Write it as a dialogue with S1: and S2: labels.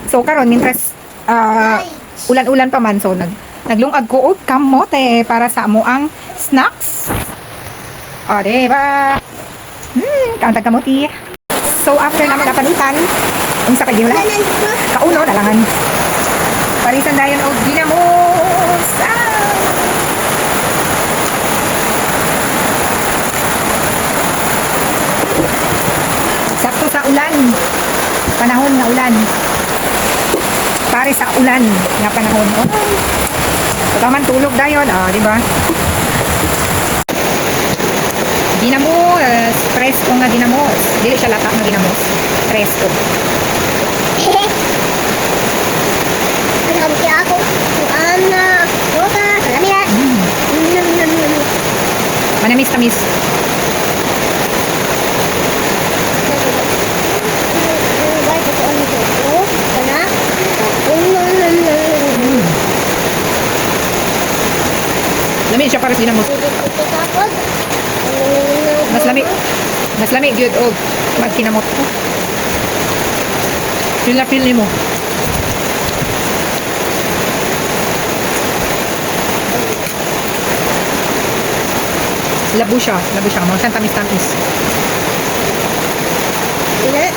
S1: So karon mintras ulan-ulan pa man, so naglungag ko og kamote para sa amo ang snacks. O, diba? Kauntag kamote. So after naman napanutan, unsa kay wala? Kauno dalangan. Parisan dayon og ginamos. Sakto sa ulan. Panahon na ulan. Pare sa ulan nga panahon. Oh. Pagkaman tulog dayon, di ba? Ginamos, presko nga ginamos. Dili siya lata nga ginamos. Presko.
S2: Nagkampi ako. Roka, salami na.
S1: Manamis-tamis. Lami siya para sa ginamos. Mas lami gyud og magkinamot ko. Feel nimo. Labo siya mo tamis-tamis.
S2: Ina,